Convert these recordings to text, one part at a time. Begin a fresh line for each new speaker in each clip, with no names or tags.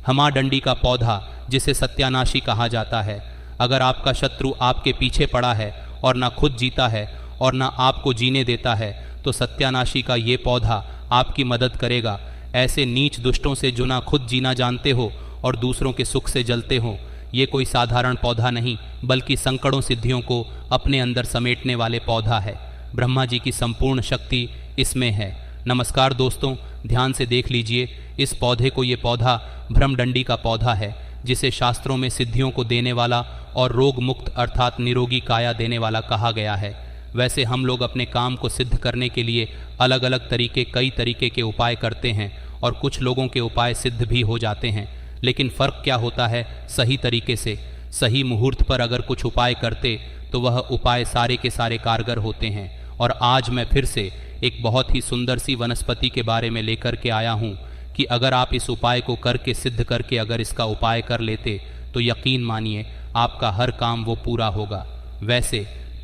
हमाडंडी का पौधा, जिसे सत्यानाशी कहा जाता है। अगर आपका शत्रु आपके पीछे पड़ा है और ना खुद जीता है और ना आपको जीने देता है, तो सत्यानाशी का ये पौधा आपकी मदद करेगा। ऐसे नीच दुष्टों से जो ना खुद जीना जानते हो और दूसरों के सुख से जलते हो, ये कोई साधारण पौधा नहीं, बल्कि संकटों सिद्धियों को अपने अंदर समेटने वाले पौधा है। ब्रह्मा जी की संपूर्ण शक्ति इसमें है। नमस्कार दोस्तों, ध्यान से देख लीजिए इस पौधे को। ये पौधा ब्रह्मदंडी का पौधा है, जिसे शास्त्रों में सिद्धियों को देने वाला और रोग मुक्त अर्थात निरोगी काया देने वाला कहा गया है। वैसे हम लोग अपने काम को सिद्ध करने के लिए अलग अलग कई तरीके के उपाय करते हैं और कुछ लोगों के उपाय सिद्ध भी हो जाते हैं। लेकिन फ़र्क क्या होता है? सही तरीके से सही मुहूर्त पर अगर कुछ उपाय करते तो वह उपाय सारे के सारे कारगर होते हैं। और आज मैं फिर से एक बहुत ही सुंदर सी वनस्पति के बारे में लेकर के आया हूँ कि अगर आप इस उपाय को करके सिद्ध करके अगर इसका उपाय कर लेते तो यकीन मानिए आपका हर काम वो पूरा होगा। वैसे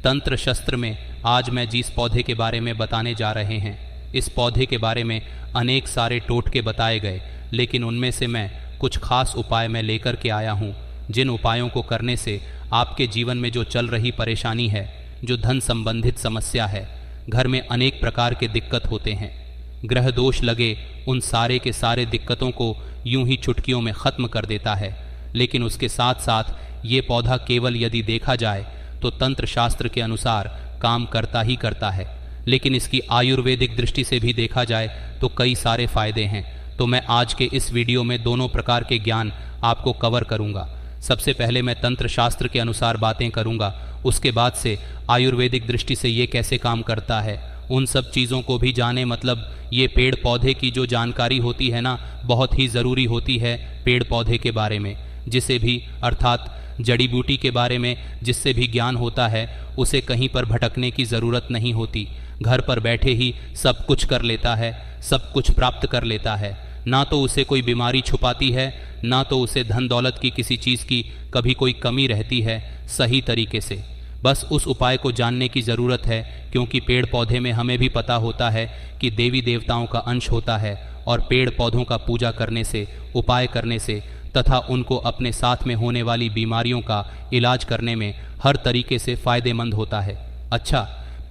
तंत्र शस्त्र में आज मैं जिस पौधे के बारे में बताने जा रहे हैं, इस पौधे के बारे में अनेक सारे टोटके बताए गए, लेकिन उनमें से मैं कुछ खास उपाय मैं लेकर के आया हूँ, जिन उपायों को करने से आपके जीवन में जो चल रही परेशानी है, जो धन संबंधित समस्या है, घर में अनेक प्रकार के दिक्कत होते हैं, ग्रह दोष लगे, उन सारे के सारे दिक्कतों को यूं ही चुटकियों में ख़त्म कर देता है। लेकिन उसके साथ साथ ये पौधा केवल यदि देखा जाए तो तंत्र शास्त्र के अनुसार काम करता ही करता है, लेकिन इसकी आयुर्वेदिक दृष्टि से भी देखा जाए तो कई सारे फायदे हैं। तो मैं आज के इस वीडियो में दोनों प्रकार के ज्ञान आपको कवर करूंगा। सबसे पहले मैं तंत्र शास्त्र के अनुसार बातें करूंगा, उसके बाद से आयुर्वेदिक दृष्टि से ये कैसे काम करता है उन सब चीज़ों को भी जाने। मतलब ये पेड़ पौधे की जो जानकारी होती है ना, बहुत ही ज़रूरी होती है पेड़ पौधे के बारे में, जिसे भी अर्थात जड़ी बूटी के बारे में जिससे भी ज्ञान होता है, उसे कहीं पर भटकने की ज़रूरत नहीं होती। घर पर बैठे ही सब कुछ कर लेता है, सब कुछ प्राप्त कर लेता है। ना तो उसे कोई बीमारी छुपाती है, ना तो उसे धन दौलत की किसी चीज़ की कभी कोई कमी रहती है सही तरीके से। बस उस उपाय को जानने की ज़रूरत है, क्योंकि पेड़ पौधे में हमें भी पता होता है कि देवी देवताओं का अंश होता है और पेड़ पौधों का पूजा करने से, उपाय करने से तथा उनको अपने साथ में होने वाली बीमारियों का इलाज करने में हर तरीके से फ़ायदेमंद होता है। अच्छा,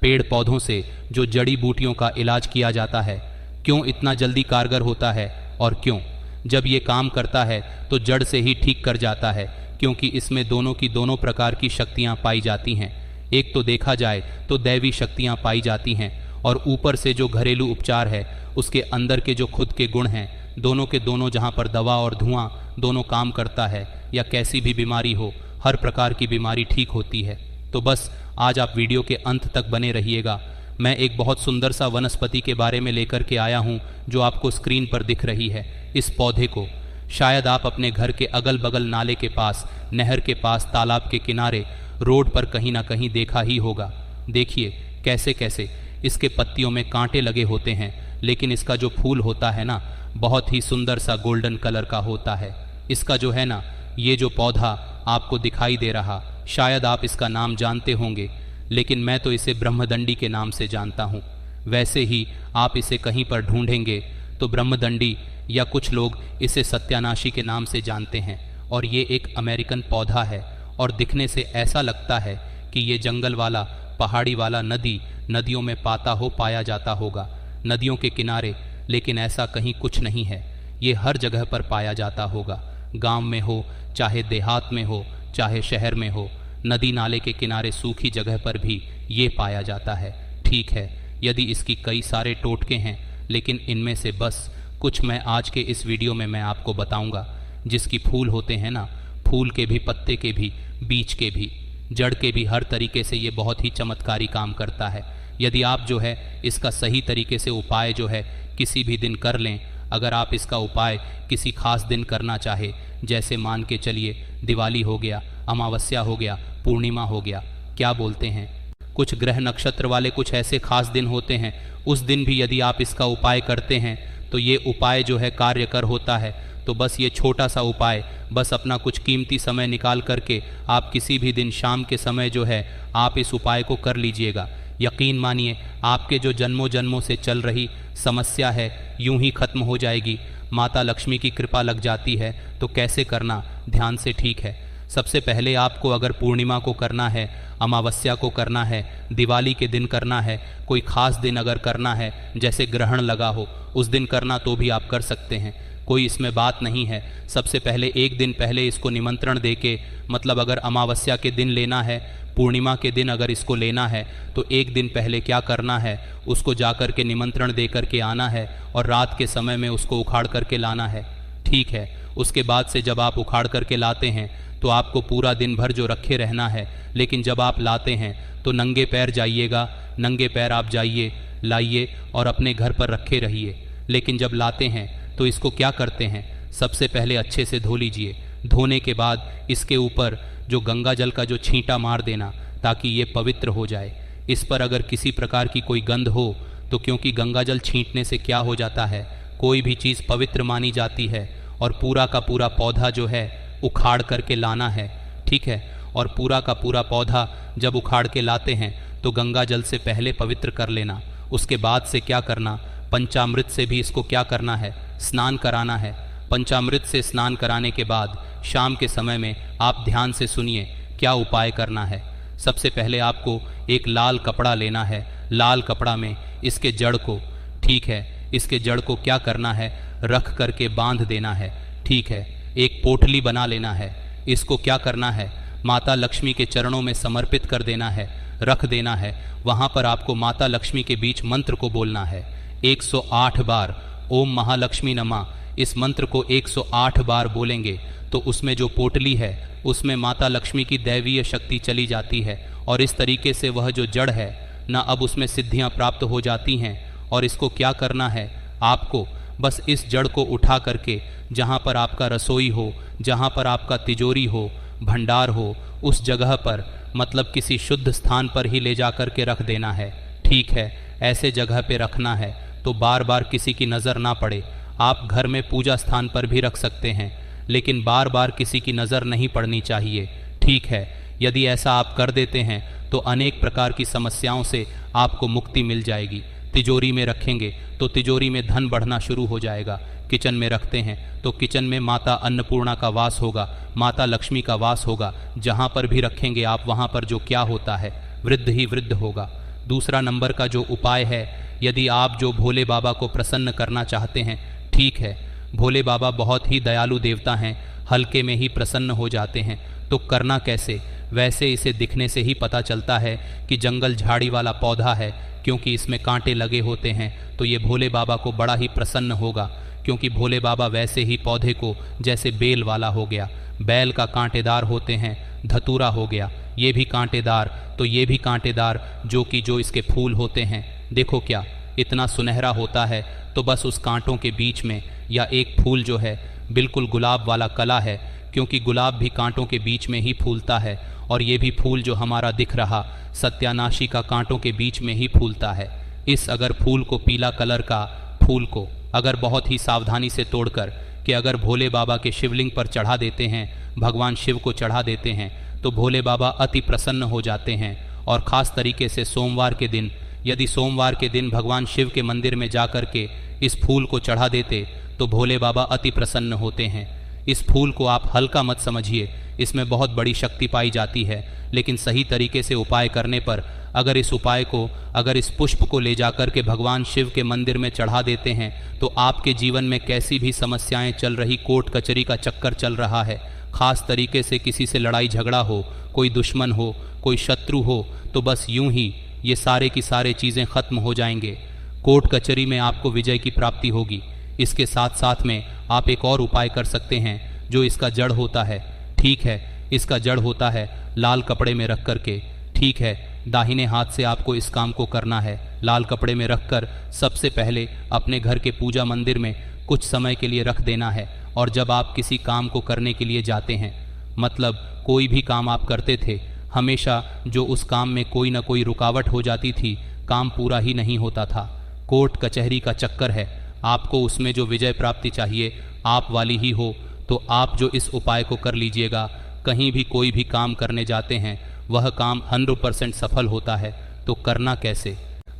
पेड़ पौधों से जो जड़ी बूटियों का इलाज किया जाता है क्यों इतना जल्दी कारगर होता है? और क्यों जब ये काम करता है तो जड़ से ही ठीक कर जाता है, क्योंकि इसमें दोनों की दोनों प्रकार की शक्तियाँ पाई जाती हैं। एक तो देखा जाए तो दैवी शक्तियाँ पाई जाती हैं, और ऊपर से जो घरेलू उपचार है उसके अंदर के जो खुद के गुण हैं, दोनों के दोनों, जहाँ पर दवा और धुआं दोनों काम करता है, या कैसी भी बीमारी हो, हर प्रकार की बीमारी ठीक होती है। तो बस आज आप वीडियो के अंत तक बने रहिएगा। मैं एक बहुत सुंदर सा वनस्पति के बारे में लेकर के आया हूँ, जो आपको स्क्रीन पर दिख रही है। इस पौधे को शायद आप अपने घर के अगल बगल नाले के पास, नहर के पास, तालाब के किनारे, रोड पर कहीं ना कहीं देखा ही होगा। देखिए कैसे कैसे इसके पत्तियों में कांटे लगे होते हैं, लेकिन इसका जो फूल होता है ना, बहुत ही सुंदर सा गोल्डन कलर का होता है। इसका जो है ना, ये जो पौधा आपको दिखाई दे रहा, शायद आप इसका नाम जानते होंगे, लेकिन मैं तो इसे ब्रह्मदंडी के नाम से जानता हूँ। वैसे ही आप इसे कहीं पर ढूंढेंगे तो ब्रह्मदंडी, या कुछ लोग इसे सत्यानाशी के नाम से जानते हैं। और ये एक अमेरिकन पौधा है, और दिखने से ऐसा लगता है कि ये जंगल वाला, पहाड़ी वाला, नदियों में पाया जाता होगा, नदियों के किनारे। लेकिन ऐसा कहीं कुछ नहीं है, ये हर जगह पर पाया जाता होगा। गांव में हो, चाहे देहात में हो, चाहे शहर में हो, नदी नाले के किनारे, सूखी जगह पर भी ये पाया जाता है। ठीक है, यदि इसकी कई सारे टोटके हैं, लेकिन इनमें से बस कुछ मैं आज के इस वीडियो में मैं आपको बताऊंगा। जिसकी फूल होते हैं ना, फूल के भी, पत्ते के भी, बीज के भी, जड़ के भी, हर तरीके से ये बहुत ही चमत्कारी काम करता है। यदि आप जो है इसका सही तरीके से उपाय जो है किसी भी दिन कर लें, अगर आप इसका उपाय किसी खास दिन करना चाहे, जैसे मान के चलिए दिवाली हो गया, अमावस्या हो गया, पूर्णिमा हो गया, क्या बोलते हैं, कुछ ग्रह नक्षत्र वाले कुछ ऐसे खास दिन होते हैं, उस दिन भी यदि आप इसका उपाय करते हैं तो ये उपाय जो है कार्यकर होता है। तो बस ये छोटा सा उपाय, बस अपना कुछ कीमती समय निकाल करके आप किसी भी दिन शाम के समय जो है आप इस उपाय को कर लीजिएगा। यकीन मानिए आपके जो जन्मों जन्मों से चल रही समस्या है यूं ही ख़त्म हो जाएगी। माता लक्ष्मी की कृपा लग जाती है। तो कैसे करना, ध्यान से, ठीक है। सबसे पहले आपको अगर पूर्णिमा को करना है, अमावस्या को करना है, दिवाली के दिन करना है, कोई ख़ास दिन अगर करना है, जैसे ग्रहण लगा हो उस दिन करना, तो भी आप कर सकते हैं, कोई इसमें बात नहीं है। सबसे पहले एक दिन पहले इसको निमंत्रण देके, मतलब अगर अमावस्या के दिन लेना है, पूर्णिमा के दिन अगर इसको लेना है, तो एक दिन पहले क्या करना है, उसको जाकर के निमंत्रण दे करके आना है और रात के समय में उसको उखाड़ करके लाना है, ठीक है। उसके बाद से जब आप उखाड़ करके लाते हैं तो आपको पूरा दिन भर जो रखे रहना है, लेकिन जब आप लाते हैं तो नंगे पैर जाइएगा, नंगे पैर आप जाइए, लाइए और अपने घर पर रखे रहिए। लेकिन जब लाते हैं तो इसको क्या करते हैं, सबसे पहले अच्छे से धो लीजिए। धोने के बाद इसके ऊपर जो गंगा जल का जो छींटा मार देना, ताकि ये पवित्र हो जाए। इस पर अगर किसी प्रकार की कोई गंध हो तो, क्योंकि गंगा जल छींटने से क्या हो जाता है, कोई भी चीज़ पवित्र मानी जाती है, और पूरा का पूरा पौधा जो है उखाड़ करके लाना है, ठीक है। और पूरा का पूरा पौधा जब उखाड़ के लाते हैं तो गंगा जल से पहले पवित्र कर लेना। उसके बाद से क्या करना, पंचामृत से भी इसको क्या करना है, स्नान कराना है। पंचामृत से स्नान कराने के बाद शाम के समय में आप ध्यान से सुनिए क्या उपाय करना है। सबसे पहले आपको एक लाल कपड़ा लेना है, लाल कपड़ा में इसके जड़ को, ठीक है, इसके जड़ को क्या करना है, रख करके बांध देना है, ठीक है। एक पोटली बना लेना है, इसको क्या करना है, माता लक्ष्मी के चरणों में समर्पित कर देना है, रख देना है। वहाँ पर आपको माता लक्ष्मी के बीच मंत्र को बोलना है 108 बार, ओम महालक्ष्मी नमः। इस मंत्र को 108 बार बोलेंगे तो उसमें जो पोटली है उसमें माता लक्ष्मी की दैवीय शक्ति चली जाती है, और इस तरीके से वह जो जड़ है ना, अब उसमें सिद्धियां प्राप्त हो जाती हैं। और इसको क्या करना है, आपको बस इस जड़ को उठा करके जहाँ पर आपका रसोई हो, जहाँ पर आपका तिजोरी हो, भंडार हो, उस जगह पर, मतलब किसी शुद्ध स्थान पर ही ले जा कर के रख देना है, ठीक है। ऐसे जगह पे रखना है तो बार बार किसी की नज़र ना पड़े। आप घर में पूजा स्थान पर भी रख सकते हैं, लेकिन बार बार किसी की नज़र नहीं पड़नी चाहिए, ठीक है। यदि ऐसा आप कर देते हैं तो अनेक प्रकार की समस्याओं से आपको मुक्ति मिल जाएगी। तिजोरी में रखेंगे तो तिजोरी में धन बढ़ना शुरू हो जाएगा। किचन में रखते हैं तो किचन में माता अन्नपूर्णा का वास होगा, माता लक्ष्मी का वास होगा। जहाँ पर भी रखेंगे आप, वहाँ पर जो क्या होता है, वृद्ध ही वृद्ध होगा। दूसरा नंबर का जो उपाय है, यदि आप जो भोले बाबा को प्रसन्न करना चाहते हैं, ठीक है, भोले बाबा बहुत ही दयालु देवता हैं, हल्के में ही प्रसन्न हो जाते हैं। तो करना कैसे, वैसे इसे दिखने से ही पता चलता है कि जंगल झाड़ी वाला पौधा है, क्योंकि इसमें कांटे लगे होते हैं, तो ये भोले बाबा को बड़ा ही प्रसन्न होगा। क्योंकि भोले बाबा वैसे ही पौधे को, जैसे बेल वाला हो गया, बैल का कांटेदार होते हैं, धतूरा हो गया, ये भी कांटेदार, तो ये भी कांटेदार, जो इसके फूल होते हैं, देखो क्या इतना सुनहरा होता है। तो बस उस कांटों के बीच में, या एक फूल जो है बिल्कुल गुलाब वाला कला है, क्योंकि गुलाब भी कांटों के बीच में ही फूलता है, और ये भी फूल जो हमारा दिख रहा सत्यानाशी का कांटों के बीच में ही फूलता है। इस अगर फूल को, पीला कलर का फूल को अगर बहुत ही सावधानी से तोड़कर कि अगर भोले बाबा के शिवलिंग पर चढ़ा देते हैं, भगवान शिव को चढ़ा देते हैं, तो भोले बाबा अति प्रसन्न हो जाते हैं। और ख़ास तरीके से सोमवार के दिन, यदि सोमवार के दिन भगवान शिव के मंदिर में जा कर के इस फूल को चढ़ा देते तो भोले बाबा अति प्रसन्न होते हैं। इस फूल को आप हल्का मत समझिए, इसमें बहुत बड़ी शक्ति पाई जाती है, लेकिन सही तरीके से उपाय करने पर अगर इस उपाय को, अगर इस पुष्प को ले जाकर के भगवान शिव के मंदिर में चढ़ा देते हैं, तो आपके जीवन में कैसी भी समस्याएं चल रही, कोर्ट कचहरी का चक्कर चल रहा है, ख़ास तरीके से किसी से लड़ाई झगड़ा हो, कोई दुश्मन हो, कोई शत्रु हो, तो बस यूं ही ये सारे की सारे चीज़ें ख़त्म हो जाएंगे। कोर्ट कचहरी में आपको विजय की प्राप्ति होगी। इसके साथ साथ में आप एक और उपाय कर सकते हैं, जो इसका जड़ होता है, ठीक है, इसका जड़ होता है लाल कपड़े में रख करके, ठीक है, दाहिने हाथ से आपको इस काम को करना है। लाल कपड़े में रखकर सबसे पहले अपने घर के पूजा मंदिर में कुछ समय के लिए रख देना है। और जब आप किसी काम को करने के लिए जाते हैं, मतलब कोई भी काम आप करते थे, हमेशा जो उस काम में कोई ना कोई रुकावट हो जाती थी, काम पूरा ही नहीं होता था, कोर्ट कचहरी का चक्कर है, आपको उसमें जो विजय प्राप्ति चाहिए आप वाली ही हो, तो आप जो इस उपाय को कर लीजिएगा। कहीं भी कोई भी काम करने जाते हैं, वह काम 100% सफल होता है। तो करना कैसे,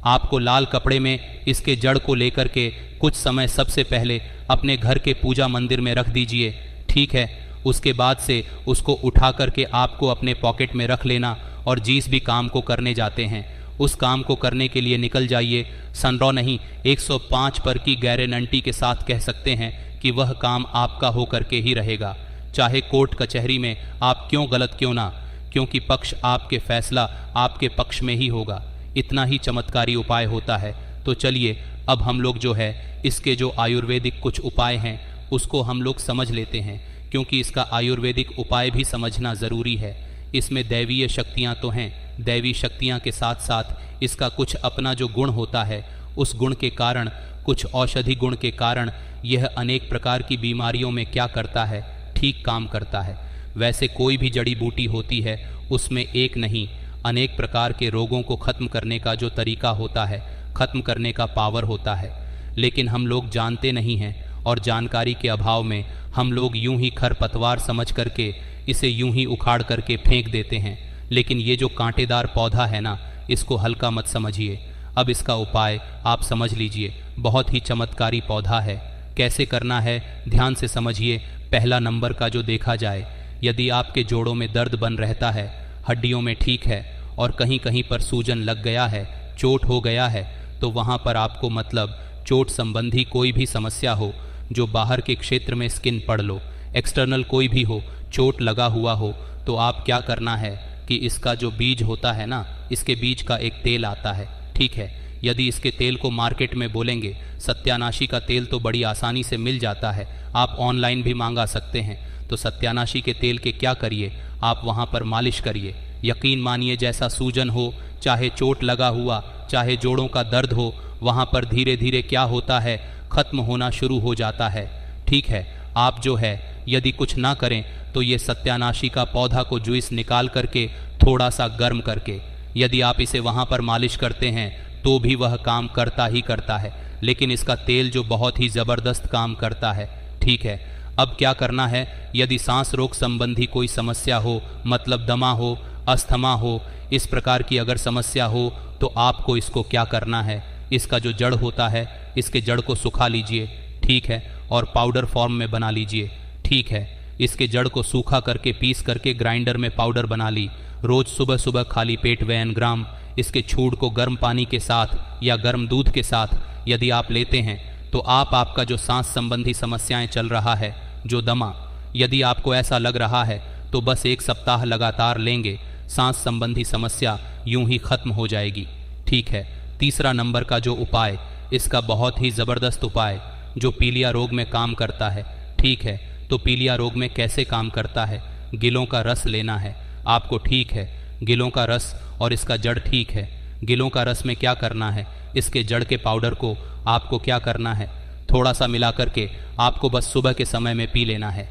आपको लाल कपड़े में इसके जड़ को लेकर के कुछ समय सबसे पहले अपने घर के पूजा मंदिर में रख दीजिए, ठीक है। उसके बाद से उसको उठा करके आपको अपने पॉकेट में रख लेना और जिस भी काम को करने जाते हैं उस काम को करने के लिए निकल जाइए। सनरॉ नहीं, 105 पर की गारंटी के साथ कह सकते हैं कि वह काम आपका हो करके ही रहेगा, चाहे कोर्ट कचहरी में आप क्यों गलत क्यों ना, क्योंकि पक्ष आपके फैसला आपके पक्ष में ही होगा। इतना ही चमत्कारी उपाय होता है। तो चलिए अब हम लोग जो है इसके जो आयुर्वेदिक कुछ उपाय हैं उसको हम लोग समझ लेते हैं, क्योंकि इसका आयुर्वेदिक उपाय भी समझना ज़रूरी है। इसमें दैवीय शक्तियाँ तो हैं, दैवी शक्तियाँ के साथ साथ इसका कुछ अपना जो गुण होता है, उस गुण के कारण, कुछ औषधि गुण के कारण यह अनेक प्रकार की बीमारियों में क्या करता है, ठीक काम करता है। वैसे कोई भी जड़ी बूटी होती है उसमें एक नहीं अनेक प्रकार के रोगों को ख़त्म करने का जो तरीका होता है, ख़त्म करने का पावर होता है, लेकिन हम लोग जानते नहीं हैं और जानकारी के अभाव में हम लोग यूं ही खरपतवार समझ करके इसे यूं ही उखाड़ करके फेंक देते हैं। लेकिन ये जो कांटेदार पौधा है ना, इसको हल्का मत समझिए। अब इसका उपाय आप समझ लीजिए, बहुत ही चमत्कारी पौधा है। कैसे करना है ध्यान से समझिए। पहला नंबर का जो देखा जाए, यदि आपके जोड़ों में दर्द बन रहता है, हड्डियों में ठीक है और कहीं कहीं पर सूजन लग गया है, चोट हो गया है, तो वहाँ पर आपको मतलब चोट संबंधी कोई भी समस्या हो, जो बाहर के क्षेत्र में स्किन पड़ लो, एक्सटर्नल कोई भी हो, चोट लगा हुआ हो, तो आप क्या करना है कि इसका जो बीज होता है ना, इसके बीज का एक तेल आता है, ठीक है। यदि इसके तेल को मार्केट में बोलेंगे, सत्यानाशी का तेल तो बड़ी आसानी से मिल जाता है, आप ऑनलाइन भी मंगा सकते हैं। तो सत्यानाशी के तेल के क्या करिए, आप वहाँ पर मालिश करिए। यकीन मानिए जैसा सूजन हो, चाहे चोट लगा हुआ, चाहे जोड़ों का दर्द हो, वहाँ पर धीरे धीरे क्या होता है, ख़त्म होना शुरू हो जाता है, ठीक है। आप जो है यदि कुछ ना करें तो ये सत्यानाशी का पौधा को जूस निकाल करके थोड़ा सा गर्म करके यदि आप इसे वहाँ पर मालिश करते हैं तो भी वह काम करता ही करता है, लेकिन इसका तेल जो बहुत ही ज़बरदस्त काम करता है, ठीक है। अब क्या करना है, यदि सांस रोग संबंधी कोई समस्या हो, मतलब दमा हो, अस्थमा हो, इस प्रकार की अगर समस्या हो, तो आपको इसको क्या करना है, इसका जो जड़ होता है, इसके जड़ को सुखा लीजिए, ठीक है, और पाउडर फॉर्म में बना लीजिए, ठीक है। इसके जड़ को सूखा करके पीस करके ग्राइंडर में पाउडर बना ली। रोज़ सुबह सुबह खाली पेट 1 ग्राम इसके छूड़ को गर्म पानी के साथ या गर्म दूध के साथ यदि आप लेते हैं, तो आपका जो सांस संबंधी समस्याएं चल रहा है, जो दमा, यदि आपको ऐसा लग रहा है तो बस 1 सप्ताह लगातार लेंगे, सांस संबंधी समस्या यूं ही खत्म हो जाएगी, ठीक है। तीसरा नंबर का जो उपाय, इसका बहुत ही ज़बरदस्त उपाय जो पीलिया रोग में काम करता है, ठीक है। तो पीलिया रोग में कैसे काम करता है, गिलों का रस लेना है आपको, ठीक है। गिलों का रस और इसका जड़, ठीक है। गिलों का रस में क्या करना है, इसके जड़ के पाउडर को आपको क्या करना है, थोड़ा सा मिला करके आपको बस सुबह के समय में पी लेना है,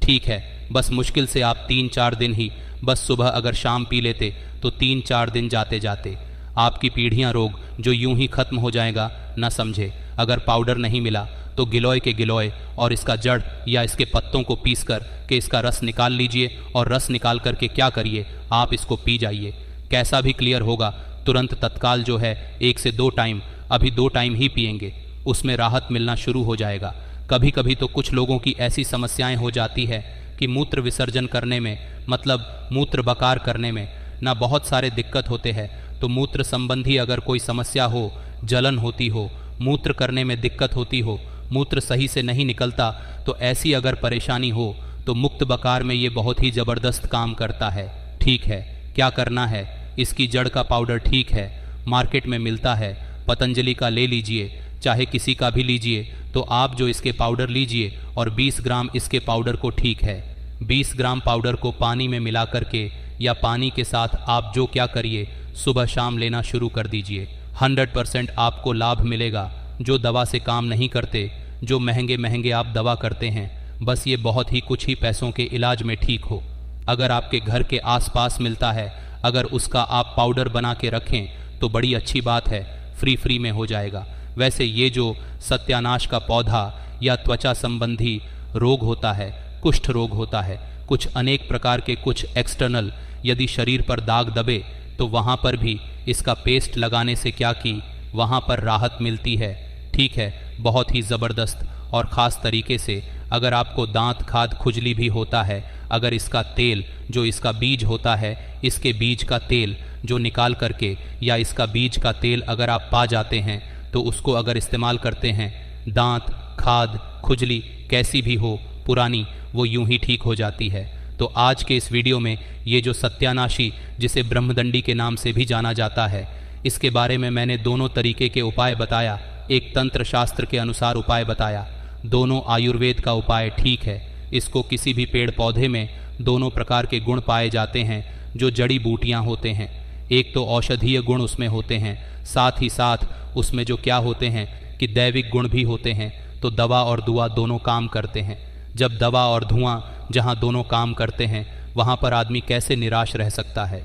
ठीक है। बस मुश्किल से आप 3-4 दिन ही, बस सुबह अगर शाम पी लेते तो 3-4 दिन जाते जाते आपकी पीढ़ियाँ रोग जो यूं ही खत्म हो जाएगा, ना समझे। अगर पाउडर नहीं मिला तो गिलोय के गिलोय और इसका जड़ या इसके पत्तों को पीस कर के इसका रस निकाल लीजिए, और रस निकाल करके क्या करिए, आप इसको पी जाइए। कैसा भी क्लियर होगा, तुरंत तत्काल जो है 1 से 2 टाइम, अभी 2 टाइम ही पिएंगे, उसमें राहत मिलना शुरू हो जाएगा। कभी कभी तो कुछ लोगों की ऐसी समस्याएं हो जाती है कि मूत्र विसर्जन करने में, मतलब मूत्र बकार करने में ना बहुत सारे दिक्कत होते हैं। तो मूत्र संबंधी अगर कोई समस्या हो, जलन होती हो, मूत्र करने में दिक्कत होती हो, मूत्र सही से नहीं निकलता, तो ऐसी अगर परेशानी हो तो मुक्त बकार में ये बहुत ही ज़बरदस्त काम करता है, ठीक है। क्या करना है, इसकी जड़ का पाउडर, ठीक है, मार्केट में मिलता है, पतंजलि का ले लीजिए, चाहे किसी का भी लीजिए। तो आप जो इसके पाउडर लीजिए और 20 ग्राम इसके पाउडर को, ठीक है, 20 ग्राम पाउडर को पानी में मिला करके या पानी के साथ आप जो क्या करिए, सुबह शाम लेना शुरू कर दीजिए। 100% आपको लाभ मिलेगा। जो दवा से काम नहीं करते, जो महंगे महंगे आप दवा करते हैं, बस ये बहुत ही कुछ ही पैसों के इलाज में ठीक हो। अगर आपके घर के आसपास मिलता है, अगर उसका आप पाउडर बना के रखें तो बड़ी अच्छी बात है, फ्री में हो जाएगा। वैसे ये जो सत्यानाश का पौधा या त्वचा संबंधी रोग होता है, कुष्ठ रोग होता है, कुछ अनेक प्रकार के कुछ एक्सटर्नल यदि शरीर पर दाग दबे तो वहाँ पर भी इसका पेस्ट लगाने से क्या कि वहाँ पर राहत मिलती है, ठीक है। बहुत ही ज़बरदस्त और ख़ास तरीके से अगर आपको दांत खाद खुजली भी होता है, अगर इसका तेल जो इसका बीज होता है, इसके बीज का तेल जो निकाल करके या इसका बीज का तेल अगर आप पा जाते हैं तो उसको अगर इस्तेमाल करते हैं, दांत खाद खुजली कैसी भी हो पुरानी, वो यूं ही ठीक हो जाती है। तो आज के इस वीडियो में ये जो सत्यानाशी जिसे ब्रह्मदंडी के नाम से भी जाना जाता है, इसके बारे में मैंने दोनों तरीके के उपाय बताया। एक तंत्र शास्त्र के अनुसार उपाय बताया, दोनों आयुर्वेद का उपाय ठीक है। इसको किसी भी पेड़ पौधे में दोनों प्रकार के गुण पाए जाते हैं जो जड़ी बूटियाँ होते हैं। एक तो औषधीय गुण उसमें होते हैं, साथ ही साथ उसमें जो क्या होते हैं कि दैविक गुण भी होते हैं। तो दवा और धुआं दोनों काम करते हैं। जब दवा और धुआं जहाँ दोनों काम करते हैं वहाँ पर आदमी कैसे निराश रह सकता है,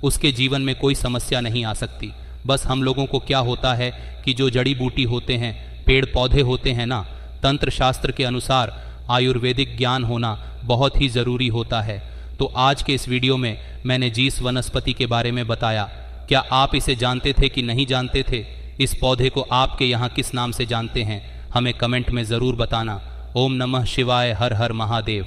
उसके जीवन में कोई समस्या नहीं आ सकती। बस हम लोगों को क्या होता है कि जो जड़ी बूटी होते हैं, पेड़ पौधे होते हैं ना, तंत्र शास्त्र के अनुसार आयुर्वेदिक ज्ञान होना बहुत ही ज़रूरी होता है। तो आज के इस वीडियो में मैंने जिस वनस्पति के बारे में बताया, क्या आप इसे जानते थे कि नहीं जानते थे? इस पौधे को आपके यहाँ किस नाम से जानते हैं? हमें कमेंट में ज़रूर बताना। ओम नमः शिवाय, हर हर महादेव।